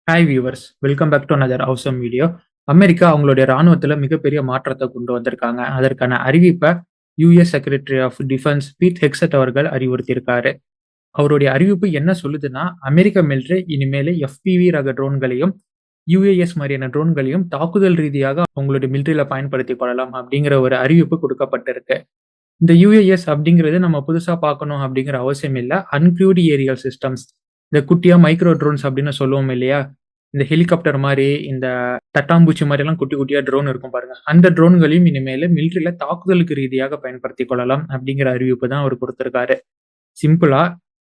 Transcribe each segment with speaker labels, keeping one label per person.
Speaker 1: Hi viewers, welcome back to another awesome video. America அவங்களுடைய ராணுவத்துல மிகப்பெரிய மாற்றத்தை கொண்டு வந்திருக்காங்க. அதற்கான அறிவிப்பை US secretary of defence Pete Hegseth அவர்கள் அறிவுறுத்தியிருக்காரு. அவருடைய அறிவிப்பு என்ன சொல்லுதுன்னா, அமெரிக்க மிலிட்டரி இனிமேல் எஃபிவி ரக ட்ரோன்களையும் யுஏஎஸ் மாதிரியான ட்ரோன்களையும் தாக்குதல் ரீதியாக அவங்களுடைய மிலிட்டரியில பயன்படுத்திக் கொள்ளலாம் அப்படிங்கிற ஒரு அறிவிப்பு கொடுக்கப்பட்டிருக்கு. இந்த யுஏஎஸ் அப்படிங்கிறது நம்ம புதுசா பார்க்கணும் அப்படிங்கிற அவசியம் இல்ல. அன்க்ரூவ்டு ஏரியல் சிஸ்டம்ஸ், இந்த குட்டியா மைக்ரோ ட்ரோன்ஸ் அப்படின்னு சொல்லுவோம் இல்லையா? இந்த ஹெலிகாப்டர் மாரி, இந்த தட்டாம்பூச்சி மாரிலாம் குட்டி குட்டியா ட்ரோன் இருக்கும் பாருங்க. அந்த ட்ரோன்களையும் இனிமேலு மிலிட்டரில தாக்குதலுக்கு ரீதியாக பயன்படுத்திக் கொள்ளலாம் அப்படிங்கிற அறிவிப்பு தான் அவர் குடுத்திருக்காரு. சிம்பிளா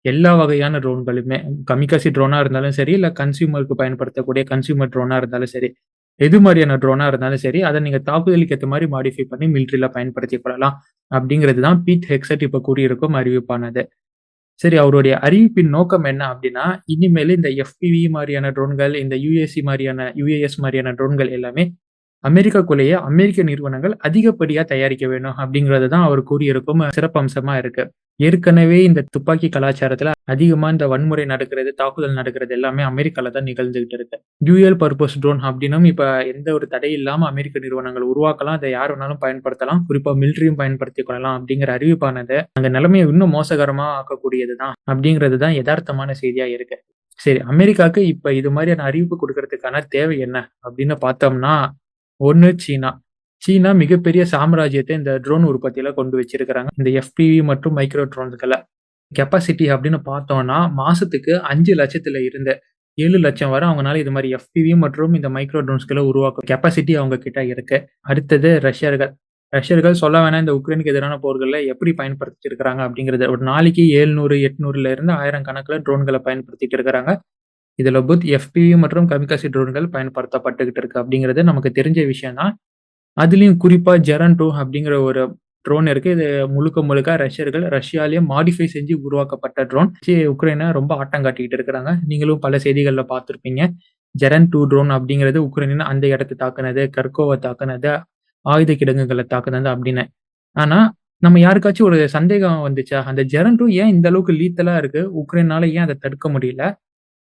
Speaker 1: எல்லா வகையான ட்ரோன்களுமே, கமிகாசி ட்ரோனா இருந்தாலும் சரி, இல்ல கன்சியூமருக்கு பயன்படுத்தக்கூடிய கன்சியூமர் ட்ரோனா இருந்தாலும் சரி, எது மாரியான ட்ரோனா இருந்தாலும் சரி, அத நீங்க தாக்குதலுக்கு ஏத்த மாரி மாடிஃபை பண்ணி மிலிட்டரில பயன்படுத்திக் கொள்ளலாம் அப்படிங்கிறது தான் பீட் ஹெக்ஸட் இப்ப கூறியிருக்கும் அறிவிப்பானது. சரி, அவருடைய அறிவிப்பின் நோக்கம் என்ன அப்படின்னா, இனிமேலு இந்த எஃபிவி மாரியான ட்ரோன்கள், இந்த யுஎஸ்சி மாரியான யுஏஎஸ் மாரியான ட்ரோன்கள் எல்லாமே அமெரிக்காக்குள்ளேயே அமெரிக்க நிறுவனங்கள் அதிகப்படியா தயாரிக்க வேணும் அப்படிங்கிறது தான் அவர் கூறியிருக்கும் சிறப்பம்சமா இருக்கு. ஏற்கனவே இந்த துப்பாக்கி கலாச்சாரத்துல அதிகமா இந்த வன்முறை நடக்கிறது, தாக்குதல் நடக்கிறது எல்லாமே அமெரிக்கால தான் நிகழ்ந்துகிட்டு இருக்கு. டியூயல் பர்பஸ் ட்ரோன் அப்படின்னும் இப்ப எந்த ஒரு தடை இல்லாம அமெரிக்க நிறுவனங்கள் உருவாக்கலாம். அதை யார் வேணாலும் பயன்படுத்தலாம். குறிப்பா மிலிட்டரியும் பயன்படுத்திக் கொள்ளலாம் அப்படிங்கிற அறிவிப்பானது அந்த நிலைமையை இன்னும் மோசகரமா ஆக்கக்கூடியது தான் அப்படிங்கிறது தான் யதார்த்தமான செய்தியா இருக்கு. சரி, அமெரிக்காவுக்கு இப்ப இது மாதிரியான அறிவிப்பு கொடுக்கறதுக்கான தேவை என்ன அப்படின்னு பார்த்தோம்னா, ஒண்ணு சீனா. சீனா மிகப்பெரிய சாம்ராஜ்யத்தை இந்த ட்ரோன் உற்பத்தியில கொண்டு வச்சிருக்கிறாங்க. இந்த எஃபிவி மற்றும் மைக்ரோ ட்ரோன்ஸ்கள. கெப்பாசிட்டி அப்படின்னு பார்த்தோம்னா, மாசத்துக்கு 5,00,000 இருந்து 7,00,000 வரை அவங்கனால இது மாரி எஃபிவி மற்றும் இந்த மைக்ரோ ட்ரோன்ஸ்கள உருவாக்கும் கெப்பாசிட்டி அவங்க கிட்ட இருக்கு. அடுத்தது ரஷ்யர்கள். ரஷ்யர்கள் சொல்ல வேணாம், இந்த உக்ரைனுக்கு எதிரான போர்கள்ல எப்படி பயன்படுத்திட்டு இருக்கிறாங்க அப்படிங்கிறது. ஒரு நாளைக்கு 700, 800ல இருந்து 1000 கணக்குல ட்ரோன்கள பயன்படுத்திட்டு இருக்கிறாங்க. இதுல புத் எஃபிவி மற்றும் கமிகாசி ட்ரோன்கள் பயன்படுத்தப்பட்டுகிட்டு இருக்கு அப்படிங்கிறது நமக்கு தெரிஞ்ச விஷயம் தான். அதுலயும் குறிப்பா ஜெரன் 2 அப்படிங்கிற ஒரு ட்ரோன் இருக்கு. இது முழுக்க முழுக்க ரஷ்யர்கள் ரஷ்யாலயே மாடிஃபை செஞ்சு உருவாக்கப்பட்ட ட்ரோன். உக்ரைன ரொம்ப ஆட்டம் காட்டிக்கிட்டு இருக்கிறாங்க. நீங்களும் பல செய்திகள்ல பார்த்திருப்பீங்க. ஜெரன் 2 ட்ரோன் அப்படிங்கிறது உக்ரைனின் அந்த இடத்த தாக்குனது, கர்கோவ தாக்குனது, ஆயுத கிடங்குகள தாக்குனது அப்படின்னு. ஆனா, நம்ம யாருக்காச்சும் ஒரு சந்தேகம் வந்துச்சா? அந்த ஜெரன் 2 ஏன் இந்த அளவுக்கு லீத்தலா இருக்கு? உக்ரைனால ஏன் அத தடுக்க முடியல?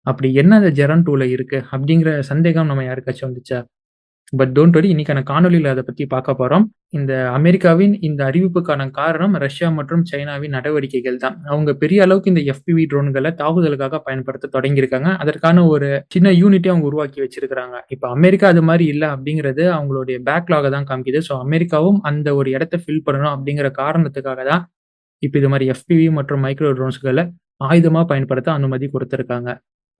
Speaker 1: அப்படி என்ன அந்த ஜெரன் 2ல இருக்கு? அப்படிங்கிற சந்தேகம் நம்ம யாருக்காச்சும் வந்துச்சா? பட் டோன்ட் வரி, இன்னைக்கான காணொளியில அத பத்தி பார்க்க போறோம். இந்த அமெரிக்காவின் இந்த அறிவிப்புக்கான காரணம் ரஷ்யா மற்றும் சைனாவின் நடவடிக்கைகள் தான். அவங்க பெரிய அளவுக்கு இந்த எஃபிவி ட்ரோன்கள தாக்குதலுக்காக பயன்படுத்த தொடங்கியிருக்காங்க. அதற்கான ஒரு சின்ன யூனிட்டே அவங்க உருவாக்கி வச்சிருக்கிறாங்க. இப்ப அமெரிக்கா அது மாரி இல்ல அப்படிங்கிறது அவங்களுடைய பேக்லாக தான் காமிக்குது. ஸோ அமெரிக்காவும் அந்த ஒரு இடத்த ஃபில் பண்ணணும் அப்படிங்கிற காரணத்துக்காக தான் இப்ப இது மாரி எஃபிவி மற்றும் மைக்ரோ ட்ரோன்ஸ்கள ஆயுதமா பயன்படுத்த அனுமதி குடுத்திருக்காங்க.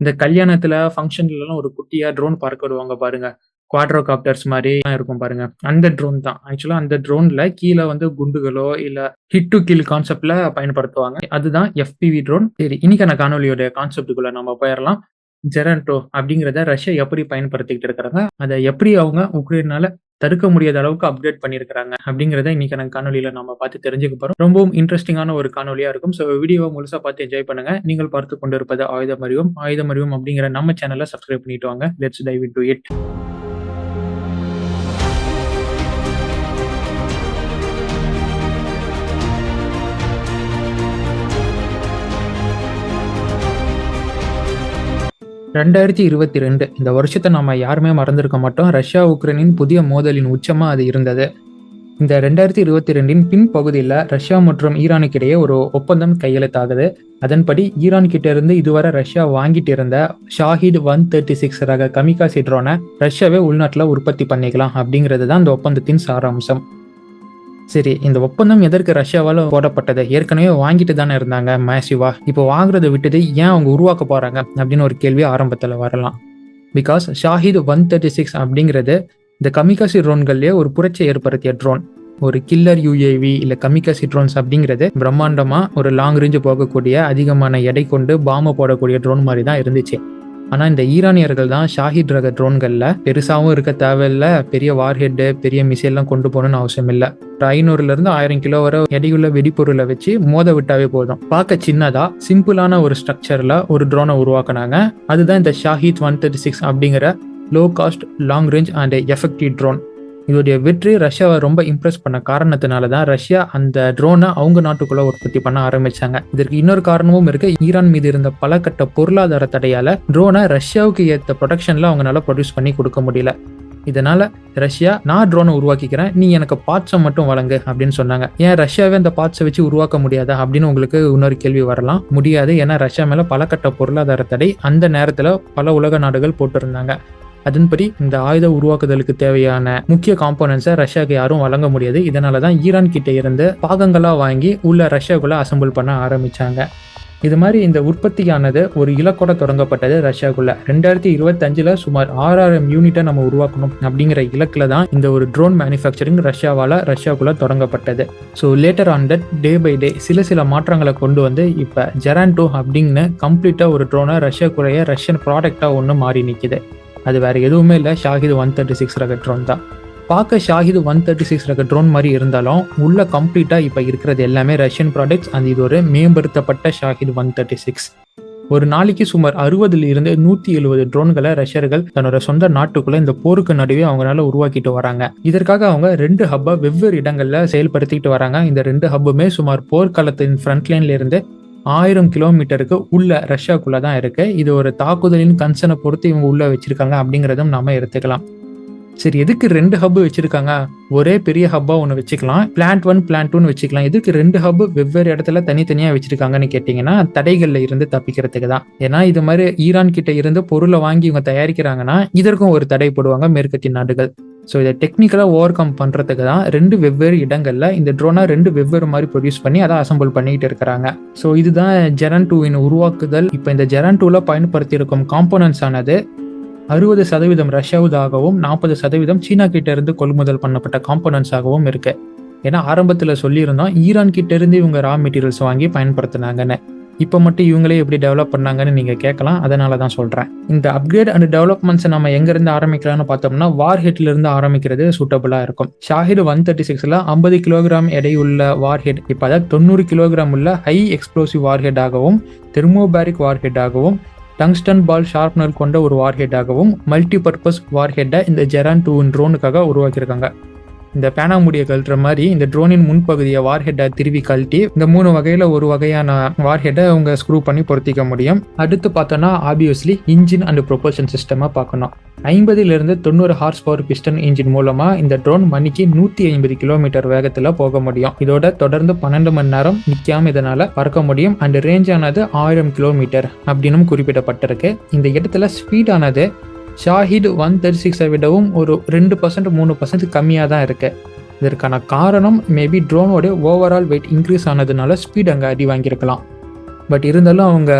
Speaker 1: இந்த கல்யாணத்துல, ஃபங்ஷன்லலாம் ஒரு குட்டியா ட்ரோன் பறக்க விடுவாங்க பாருங்க. குவாட்ரோகாப்டர்ஸ் மாரி இருக்கும் பாருங்க. அந்த ட்ரோன் தான். ஆக்சுவலா அந்த ட்ரோன்ல கீழ வந்து குண்டுகளோ, இல்ல ஹிட் டூ கில் கான்செப்ட்ல பயன்படுத்துவாங்க. அதுதான் எஃபிவி ட்ரோன். சரி, இன்னைக்கான காணொளியோட கான்செப்ட்டுக்குள்ள நம்ம போயிரலாம். ஜெரன் 2 அப்படிங்கிறத ரஷ்யா எப்படி பயன்படுத்திக்கிட்டு இருக்கிறாங்க? அத எப்படி அவங்க உக்ரைனால தடுக்க முடியாத அளவுக்கு அப்கிரேட் பண்ணியிருக்கிறாங்க அப்படிங்கிறத இன்னைக்கான காணொளியில நம்ம பார்த்து தெரிஞ்சுக்க போறோம். ரொம்பவும் இன்ட்ரெஸ்டிங்கான ஒரு காணொளியா இருக்கும். ஸோ வீடியோவ முழுசா பார்த்து என்ஜாய் பண்ணுங்க. நீங்கள் பார்த்துக் கொண்டிருப்பது ஆயுதம் அறிவோம். ஆயுதம் அறிவோம் அப்படிங்கிற நம்ம சேனல சப்ஸ்கிரைப் பண்ணிட்டு வாங்க. Let's dive into it. 2022 இந்த வருஷத்த நம்ம யாருமே மறந்திருக்க மாட்டோம். ரஷ்யா உக்ரைனின் புதிய மோதலின் உச்சமா அது இருந்தது. இந்த 2022ன் பின்பகுதியில ரஷ்யா மற்றும் ஈரானுக்கு இடையே ஒரு ஒப்பந்தம் கையெழுத்தாகுது. அதன்படி ஈரான் கிட்ட இருந்து இதுவரை ரஷ்யா வாங்கிட்டு இருந்த ஷாஹித் 136 ரக கமிகாசி ட்ரோனை ரஷ்யாவே உள்நாட்டுல உற்பத்தி பண்ணிக்கலாம் அப்படிங்கிறது தான் இந்த ஒப்பந்தத்தின் சாராம்சம். சரி, இந்த ஒப்பந்தம் எதற்கு ரஷ்யாவால போடப்பட்டது? ஏற்கனவே வாங்கிட்டு தானே இருந்தாங்க மேசிவா. இப்போ வாங்குறதை விட்டது ஏன் அவங்க உருவாக்க போறாங்க அப்படின்னு ஒரு கேள்வி ஆரம்பத்துல வரலாம். பிகாஸ் ஷாஹித் 136 அப்படிங்கிறது இந்த கமிகாசி ட்ரோன்கள்லயே ஒரு புரட்சியை ஏற்படுத்திய ட்ரோன். ஒரு கில்லர் யுஏவி இல்ல கமிகாசி ட்ரோன்ஸ் அப்படிங்கிறது பிரம்மாண்டமா ஒரு லாங் ரேஞ்சு போகக்கூடிய, அதிகமான எடை கொண்டு பாம்பை போடக்கூடிய ட்ரோன் மாதிரி தான் இருந்துச்சு. ஆனா இந்த ஈரானியர்கள் தான் ஷாஹித் ரக ட்ரோன்கள்ல பெருசாவும் இருக்க தேவையில்ல, பெரிய வார்ஹெட், பெரிய மிசைல்லாம் கொண்டு போகணும்னு அவசியம் இல்ல. 500ல இருந்து 1000 கிலோ வரை எடையுள்ள வெடிப்பொருளை வச்சு மோத விட்டாவே போதும். பார்க்க சின்னதா சிம்பிளான ஒரு ஸ்ட்ரக்சர்ல ஒரு ட்ரோனை உருவாக்குனாங்க. அதுதான் இந்த ஷாஹித் 136 அப்படிங்கிற low cost, long range and effective drone. இதோடைய வெற்றி ரஷ்யாவை ரொம்ப இம்ப்ரெஸ் பண்ண காரணத்தினால தான் ரஷ்யா அந்த ட்ரோனை அவங்க நாட்டுக்குள்ள உற்பத்தி பண்ண ஆரம்பிச்சாங்க. இதற்கு இன்னொரு காரணமும் இருக்கு. ஈரான் மீது இருந்த பல கட்ட பொருளாதார தடையால ட்ரோனை ரஷ்யாவுக்கு ஏற்ற ப்ரொடக்ஷன்ல அவங்களால ப்ரொடியூஸ் பண்ணி கொடுக்க முடியல. இதனால ரஷ்யா, நான் ட்ரோனை உருவாக்கிக்கிறேன், நீ எனக்கு பார்ட்ஸை மட்டும் வழங்கு அப்படின்னு சொன்னாங்க. ஏன் ரஷ்யாவே அந்த பார்ட்ஸை வச்சு உருவாக்க முடியாதா அப்படின்னு உங்களுக்கு இன்னொரு கேள்வி வரலாம். முடியாது. ஏன்னா ரஷ்யா மேல பல கட்ட பொருளாதார தடை அந்த நேரத்துல பல உலக நாடுகள் போட்டிருந்தாங்க. அதன்படி இந்த ஆயுத உருவாக்குதலுக்கு தேவையான முக்கிய காம்போனன்ட்ஸை ரஷ்யாவுக்கு யாரும் வழங்க முடியாது. இதனாலதான் ஈரான் கிட்ட இருந்து பாகங்களா வாங்கி உள்ள ரஷ்யாவுக்குள்ள அசம்பிள் பண்ண ஆரம்பிச்சாங்க. இது மாதிரி இந்த உற்பத்தியானது ஒரு இலக்கோட தொடங்கப்பட்டது ரஷ்யாவுக்குள்ள. 2025 சுமார் 6000 யூனிட்டை நம்ம உருவாக்கணும் அப்படிங்கிற இலக்குல தான் இந்த ஒரு ட்ரோன் மேனுஃபேக்சரிங் ரஷ்யாவுக்குள்ள தொடங்கப்பட்டது. So later on that day by day சில மாற்றங்களை கொண்டு வந்து இப்போ ஜெரான் 2 அப்படின்னு கம்ப்ளீட்டா ஒரு ட்ரோனை ரஷ்யாக்குரிய ரஷ்யன் ப்ராடக்டா ஒன்று மாறி நிற்குது. அது வேற எதுவுமே இல்லை, ஷாஹித் 136 ரக ட்ரோன் தான். பார்க்க ஷாஹித் 136 ரக ட்ரோன் மாதிரி இருந்தாலும் உள்ள கம்ப்ளீட்டா இப்போ இருக்கிறது எல்லாமே ரஷ்யன் ப்ராடக்ட்ஸ். அந்த இது ஒரு மேம்படுத்தப்பட்ட ஷாஹித் 136. ஒரு நாளைக்கு சுமார் 60 இருந்து 170 ட்ரோன்களை ரஷ்யர்கள் தன்னோட சொந்த நாட்டுக்குள்ள இந்த போருக்கு நடுவே அவங்களால உருவாக்கிட்டு வராங்க. இதற்காக அவங்க 2 ஹப்பை வெவ்வேறு இடங்கள்ல செயல்படுத்திக்கிட்டு வராங்க. இந்த 2 ஹப்புமே சுமார் போர்க்களத்தின் ஃப்ரண்ட்லைன்ல இருந்து 1000 கிலோமீட்டருக்கு உள்ள ரஷ்யாக்குள்ள தான் இருக்கு. இது ஒரு தாக்குதலின் கன்சர்னை பொறுத்து இவங்க உள்ள வச்சிருக்காங்க அப்படிங்கிறதும் நாம எடுத்துக்கலாம். சரி, எதுக்கு 2 ஹப் வச்சிருக்காங்க? ஒரே பெரிய ஹப்பா ஒன்று வச்சுக்கலாம், பிளான்ட் 1 பிளான்ட் 2 வச்சுக்கலாம். எதுக்கு 2 ஹப் வெவ்வேறு இடத்துல தனித்தனியா வச்சிருக்காங்கன்னு கேட்டீங்கன்னா தடைகள்ல இருந்து தப்பிக்கிறதுக்கு தான். ஏன்னா இது மாதிரி ஈரான் கிட்ட இருந்து பொருளை வாங்கி இவங்க தயாரிக்கிறாங்கன்னா இதற்கும் ஒரு தடை போடுவாங்க மேற்கத்திய நாடுகள். ஸோ இதை டெக்னிக்கலா ஓவர் கம் பண்றதுக்கு தான் 2 வெவ்வேறு இடங்கள்ல இந்த ட்ரோனை 2 வெவ்வேறு மாதிரி ப்ரொடியூஸ் பண்ணி அதை அசம்பிள் பண்ணிட்டு இருக்கிறாங்க. ஸோ இதுதான் ஜெரான் 2 உருவாக்குதல். இப்போ இந்த ஜெரான் 2ல பயன்படுத்தி இருக்கும் காம்போனன்ட்ஸ் ஆனது 60% ரஷ்யாவுதாகவும் 40% சீனா கிட்ட இருந்து கொள்முதல் பண்ணப்பட்ட காம்போனன்ட்ஸ் ஆகவும் இருக்கு. ஏன்னா ஆரம்பத்துல சொல்லியிருந்தோம் ஈரான் கிட்ட இருந்து இவங்க ரா மெட்டீரியல்ஸ் வாங்கி பயன்படுத்தினாங்கன்னு. இப்போ மட்டும் இவங்களே எப்படி டெவலப் பண்ணாங்கன்னு நீங்க கேட்கலாம். அதனால தான் சொல்றேன். இந்த அப்கிரேட் அண்ட் டெவலப்மெண்ட்ஸ் நம்ம எங்க இருந்து ஆரம்பிக்கலாம்னு பார்த்தோம்னா வார் ஹெட்ல இருந்து ஆரம்பிக்கிறது சூட்டபிளா இருக்கும். ஷாஹித் 136ல 50 கிலோகிராம் எடையுள்ள வார் ஹெட் இப்போ அதாவது 90 கிலோகிராம் உள்ள ஹை எக்ஸ்ப்ளோசிவ் வார் ஹெட் ஆகவும், தெர்மோபாரிக் வார் ஹெட் ஆகவும், டங்ஸ்டன் பால் ஷார்ப்னர் கொண்ட ஒரு வார்ஹெட் ஆகவும் மல்டி பர்பஸ் வார்ஹெட்டை இந்த ஜெரான் 2 ட்ரோனுக்காக உருவாக்கியிருக்காங்க. இந்த பேனாமுடிய கழட்டுற மாதிரி இந்த ட்ரோனின் முன்பகுதியை வார்ஹெட்டை திருவி கழட்டி இந்த 3 வகையில ஒரு வகையான வார்ஹெட்டை அவங்க ஸ்க்ரூ பண்ணி பொருத்திக்க முடியும். அடுத்து பார்த்தோம்னா ஆப்வியஸ்லி இன்ஜின் அண்ட் ப்ரொபல்ஷன் சிஸ்டமா பார்க்கணும். 50 to 90 horse power piston engine மூலமா இந்த ட்ரோன் மணிக்கு 150 கிலோமீட்டர் வேகத்துல போக முடியும். இதோட தொடர்ந்து 12 மணி நேரம் நிக்காம இதனால பறக்க முடியும். அண்ட் ரேஞ்ச் ஆனது 1000 கிலோமீட்டர் அப்படின்னு குறிப்பிடப்பட்டிருக்கு. இந்த இடத்துல ஸ்பீட் ஆனது ஷாஹித் 136 விடவும் ஒரு 2% 3% கம்மியாக தான் இருக்கு. இதற்கான காரணம் மேபி ட்ரோனோட ஓவரால் வெயிட் இன்க்ரீஸ் ஆனதுனால ஸ்பீட் அங்கே அடி வாங்கியிருக்கலாம். பட் இருந்தாலும் அவங்க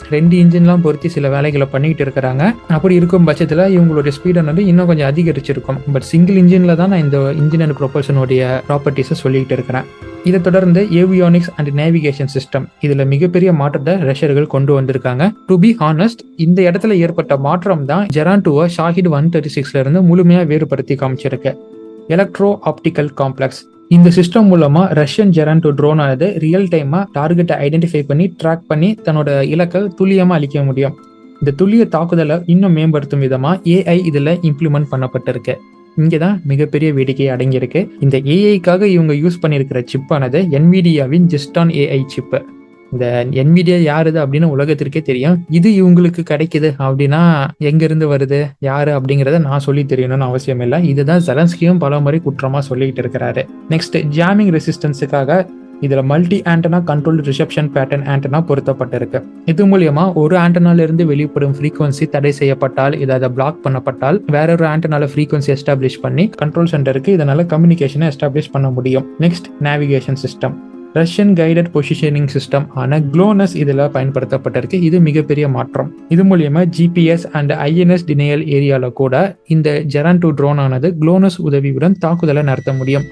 Speaker 1: 2 இன்ஜின்லாம் பொருத்தி சில வேலைகளை பண்ணிக்கிட்டு இருக்கிறாங்க. அப்படி இருக்கும் பட்சத்தில் இவங்களுடைய ஸ்பீடானது இன்னும் கொஞ்சம் அதிகரிச்சிருக்கும். பட் சிங்கிள் இன்ஜினில் தான் நான் இந்த இன்ஜின் அண்ட் ப்ரொபல்ஷனுடைய ப்ராப்பர்ட்டிஸை சொல்லிக்கிட்டு இருக்கிறேன். இதை தொடர்ந்து ஏவியானிக்ஸ் அண்ட் நேவிகேஷன் சிஸ்டம் இதில் மிகப்பெரிய மாற்றத்தை ரஷ்யர்கள் கொண்டு வந்திருக்காங்க. டு பி ஹானஸ்ட், இந்த இடத்துல ஏற்பட்ட மாற்றம் தான் ஜெரான் 2 ஷாஹித் 136ல இருந்து முழுமையாக வேறுபடுத்தி காமிச்சிருக்கு. எலக்ட்ரோ ஆப்டிக்கல் காம்ப்ளெக்ஸ் இந்த சிஸ்டம் மூலமா ரஷ்யன் ஜெரான் 2 ட்ரோன் ஆனது ரியல் டைமா டார்கெட்டை ஐடென்டிஃபை பண்ணி ட்ராக் பண்ணி தன்னோட இலக்கை துல்லியமா அளிக்க முடியும். இந்த துல்லிய தாக்குதலை இன்னும் மேம்படுத்தும் விதமா ஏஐ இதுல இம்ப்ளிமெண்ட் பண்ணப்பட்டிருக்கு. இங்கதான் மிகப்பெரிய வேடிக்கை அடங்கியிருக்கு. இந்த ஏஐக்காக இவங்க யூஸ் பண்ணியிருக்கிற சிப் ஆனது என்விடியாவின் ஜெஸ்டான் ஏஐ சிப். இந்த என்விடியா யாருது அப்படின்னு உலகத்திற்கே தெரியும். இது இவங்களுக்கு கிடைக்குது அப்படின்னா எங்க இருந்து வருது, யாரு அப்படிங்கறத நான் சொல்லி தெரியணும்னு அவசியம் இல்லை. இதுதான் ஜெலன்ஸ்கியும் பல முறை குற்றமா சொல்லிட்டு இருக்கிறாரு. நெக்ஸ்ட், ஜாமிங் ரெசிஸ்டன்ஸுக்காக இதுல multi antenna control reception pattern antenna பொருத்தப்பட்டிருக்கு. இது மூலியமா ஒரு ஆண்டனால இருந்து வெளிப்படும் ஃப்ரீக்வன்சி தடை செய்யப்பட்டால், இதை பிளாக் பண்ணப்பட்டால் வேற ஒரு ஆண்டனால ஃப்ரீக்வன்சி எஸ்டாப்ளிஷ் பண்ணி கண்ட்ரோல் சென்டருக்கு இதனால கம்யூனிகேஷனை எஸ்டாப்ளிஷ் பண்ண முடியும். Next, navigation system. Russian guided positioning system ஆன குளோனஸ் இதுல பயன்படுத்தப்பட்டிருக்கு. இது மிகப்பெரிய மாற்றம். இது மூலியமா ஜிபிஎஸ் அண்ட் ஐஎன்எஸ் டினையல் ஏரியால கூட இந்த ஜெரான் 2 ட்ரோன் ஆனது குளோனஸ் உதவியுடன் தாக்குதலை நடத்த முடியும்.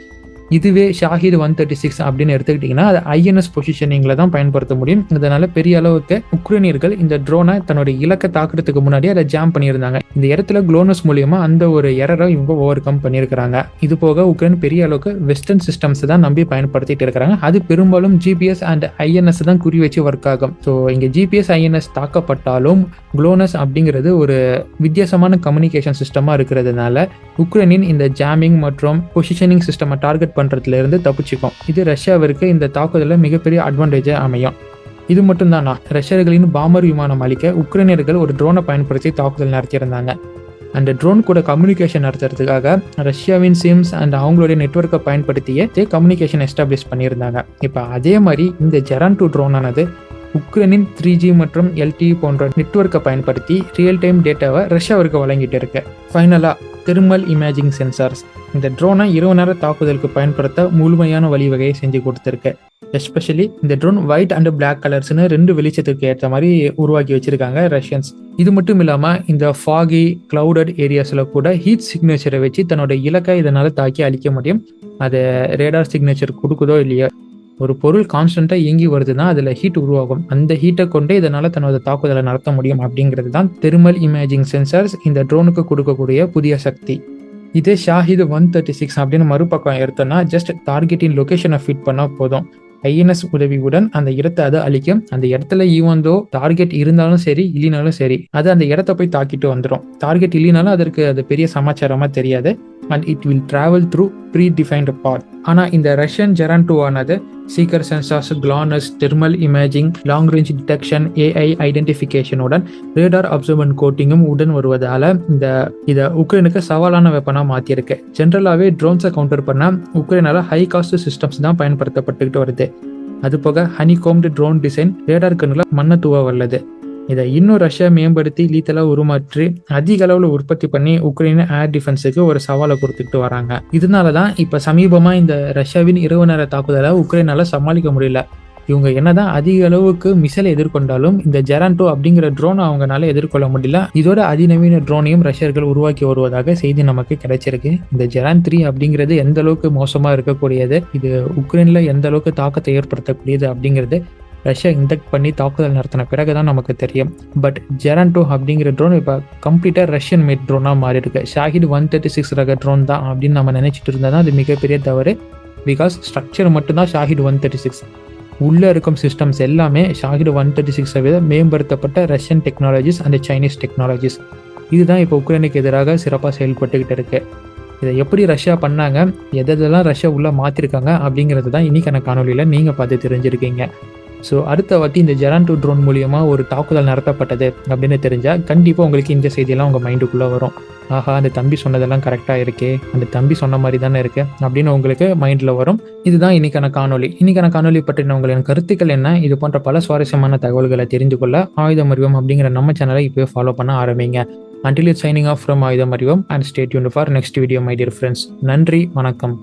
Speaker 1: இதுவே ஷாஹித் 136 அப்படின்னு எடுத்துக்கிட்டிங்கன்னா அது ஐஎன்எஸ் பொசிஷனிங்கில் தான் பயன்படுத்த முடியும். இதனால பெரிய அளவுக்கு உக்ரைனியர்கள் இந்த ட்ரோனை தன்னுடைய இலக்கை தாக்குறதுக்கு முன்னாடி அதை ஜாம் பண்ணியிருந்தாங்க. இந்த இடத்துல குளோனஸ் மூலியமா அந்த ஒரு எரரை இவங்க ஓவர் கம் பண்ணியிருக்கிறாங்க. இது போக உக்ரைன் பெரிய அளவுக்கு வெஸ்டர்ன் சிஸ்டம்ஸ் தான் நம்பி பயன்படுத்திட்டு இருக்கிறாங்க. அது பெரும்பாலும் ஜிபிஎஸ் அண்ட் ஐஎன்எஸ் தான் குறி வச்சு ஒர்க் ஆகும். ஸோ இங்கே ஜிபிஎஸ் ஐஎன்எஸ் தாக்கப்பட்டாலும் குளோனஸ் அப்படிங்கிறது ஒரு வித்தியாசமான கம்யூனிகேஷன் சிஸ்டமாக இருக்கிறதுனால உக்ரைனின் இந்த ஜாமிங் மற்றும் பொசிஷனிங் சிஸ்டமை டார்கெட் பண்றதுல இருந்து தப்பிச்சுக்கும். இது ரஷ்யாவிற்கு இந்த தாக்குதலில் மிகப்பெரிய அட்வான்டேஜா அமையும். இது மட்டும் தானா, ரஷ்யர்களின் பாமர் விமானம் அளிக்க உக்ரைனியர்கள் ஒரு ட்ரோனை பயன்படுத்தி தாக்குதல் நடத்தியிருந்தாங்க. அந்த ட்ரோன் கூட கம்யூனிகேஷன் நடத்துறதுக்காக ரஷ்யாவின் சிம்ஸ் அண்ட் அவங்களுடைய நெட்வொர்க்கை பயன்படுத்தியே கம்யூனிகேஷன் எஸ்டாப்ளிஷ் பண்ணியிருந்தாங்க. இப்போ அதே மாதிரி இந்த ஜெரான் 2 ட்ரோனானது உக்ரைனின் 3G மற்றும் LTE போன்ற நெட்வொர்க்கை பயன்படுத்தி ரியல் டைம் டேட்டாவை ரஷ்யாவிற்கு வழங்கிட்டு இருக்கு. ஃபைனலாக தெர்மல் இமேஜிங் சென்சார்ஸ் இந்த ட்ரோனை இரவு நேர தாக்குதலுக்கு பயன்படுத்த முழுமையான வழிவகையை செஞ்சு கொடுத்துருக்கு. எஸ்பெஷலி இந்த ட்ரோன் ஒயிட் அண்ட் பிளாக் கலர்ஸ்னு 2 வெளிச்சத்துக்கு ஏற்ற மாதிரி உருவாக்கி வச்சிருக்காங்க ரஷ்யன்ஸ். இது மட்டும் இல்லாமல் இந்த ஃபாகி கிளவுடட் ஏரியாஸில் கூட ஹீட் சிக்னேச்சரை வச்சு தன்னோட இலக்கை இதனால் தாக்கி அழிக்க முடியும். அது ரேடார் சிக்னேச்சர் கொடுக்குதோ இல்லையோ, ஒரு பொருள் கான்ஸ்டன்ட்டாக இயங்கி வருதுன்னா அதில் ஹீட் உருவாகும். அந்த ஹீட்டை கொண்டே இதனால் தன்னோட தாக்குதலை நடத்த முடியும் அப்படிங்கிறது தான் தெர்மல் இமேஜிங் சென்சார்ஸ் இந்த ட்ரோனுக்கு கொடுக்கக்கூடிய புதிய சக்தி. இதே ஷாஹித் 136 அப்படின்னு மறுபக்கம் எடுத்தோன்னா ஜஸ்ட் டார்கெட்டின் லொகேஷனை ஃபிட் பண்ணால் போதும். ஐஎன்எஸ் உதவியுடன் அந்த இடத்தை அதை அழிக்கும். அந்த இடத்துல ஈவந்தோ டார்கெட் இருந்தாலும் சரி இல்லைனாலும் சரி அது அந்த இடத்த போய் தாக்கிட்டு வந்துடும். டார்கெட் இல்லைனாலும் அதற்கு அது பெரிய சமாச்சாரமாக தெரியாது. And it will travel through predefined path. ஆனால் இந்த ரஷ்யன் ஜெரான் 2 ஆனது seeker sensors, GLONASS, thermal imaging, long range detection, AI ஐடென்டிஃபிகேஷனுடன் ரேடார் அப்சர்வன் கோட்டிங்கும் உடன் வருவதால் இதை உக்ரைனுக்கு சவாலான வெப்பனாக மாற்றியிருக்கு. ஜென்ரலாகவே ட்ரோன்ஸை கவுண்டர் பண்ண உக்ரைனால ஹை காஸ்ட் சிஸ்டம்ஸ் தான் பயன்படுத்தப்பட்டுக்கிட்டு வருது. அது போக ஹனிகோம்டு ட்ரோன் டிசைன் ரேடார் கண்ணில் மண்ணை தூவ வல்லது. இதை இன்னும் ரஷ்யா மேம்படுத்தி லீத்தலாக உருமாற்றி அதிக அளவில் உற்பத்தி பண்ணி உக்ரைன் ஏர் டிஃபென்ஸுக்கு ஒரு சவாலை கொடுத்துட்டு வராங்க. இதனால தான் இப்போ சமீபமாக இந்த ரஷ்யாவின் இரவு நேர தாக்குதலை உக்ரைனால சமாளிக்க முடியல. இவங்க என்னதான் அதிக அளவுக்கு மிசைலை எதிர்கொண்டாலும் இந்த ஜெரான் 2 அப்படிங்கிற ட்ரோனை அவங்களால எதிர்கொள்ள முடியல. இதோட அதிநவீன ட்ரோனையும் ரஷ்யர்கள் உருவாக்கி வருவதாக செய்தி நமக்கு கிடைச்சிருக்கு. இந்த ஜெரான் 3 அப்படிங்கிறது எந்த அளவுக்கு மோசமாக இருக்கக்கூடியது, இது உக்ரைனில் எந்த அளவுக்கு தாக்கத்தை ஏற்படுத்தக்கூடியது அப்படிங்கிறது ரஷ்யா இன்டெக்ட் பண்ணி தாக்குதல் நடத்தின பிறகு தான் நமக்கு தெரியும். பட் ஜெரான் 2 அப்படிங்கிற ட்ரோன் இப்போ கம்ப்ளீட்டாக ரஷ்யன் மேட் ட்ரோனாக மாறி இருக்கு. ஷாஹித் 136 ரக ட்ரோன் தான் அப்படின்னு நம்ம நினைச்சிட்டு இருந்தால் தான் அது மிகப்பெரிய தவறு. பிகாஸ் ஸ்ட்ரக்சர் மட்டும்தான் ஷாஹித் 136, உள்ளே இருக்கும் சிஸ்டம்ஸ் எல்லாமே ஷாஹித் 136 விட மேம்படுத்தப்பட்ட Russian technologies and Chinese technologies. இதுதான் இப்போ உக்ரைனுக்கு எதிராக சிறப்பாக செயல்பட்டுக்கிட்டு இருக்கு. இதை எப்படி ரஷ்யா பண்ணாங்க, எதெல்லாம் ரஷ்யா உள்ளே மாற்றிருக்காங்க அப்படிங்கிறது தான் இன்னைக்கான காணொலியில் நீங்கள் பார்த்து தெரிஞ்சிருக்கீங்க. ஸோ அடுத்த வாட்டி இந்த ஜெரான் 2 ட்ரோன் மூலியமாக ஒரு தாக்குதல் நடத்தப்பட்டது அப்படின்னு தெரிஞ்சால் கண்டிப்பாக உங்களுக்கு இந்த செய்தியெல்லாம் உங்கள் மைண்டுக்குள்ளே வரும். ஆஹா, அந்த தம்பி சொன்னதெல்லாம் கரெக்டாக இருக்கே, அந்த தம்பி சொன்ன மாதிரி தானே இருக்கு அப்படின்னு உங்களுக்கு மைண்டில் வரும். இதுதான் இன்னைக்கான காணொலி பற்றின உங்களின் கருத்துக்கள் என்ன? இது போன்ற பல சுவாரஸ்யமான தகவல்களை தெரிந்து கொள்ள ஆயுதம் அறிவோம் அப்படிங்கிற நம்ம சேனலை இப்போயே ஃபாலோ பண்ண ஆரம்பிங்க. Until it's signing off from ஆயுதம் அறிவோம் and stay tuned for next video my dear friends. நன்றி, வணக்கம்.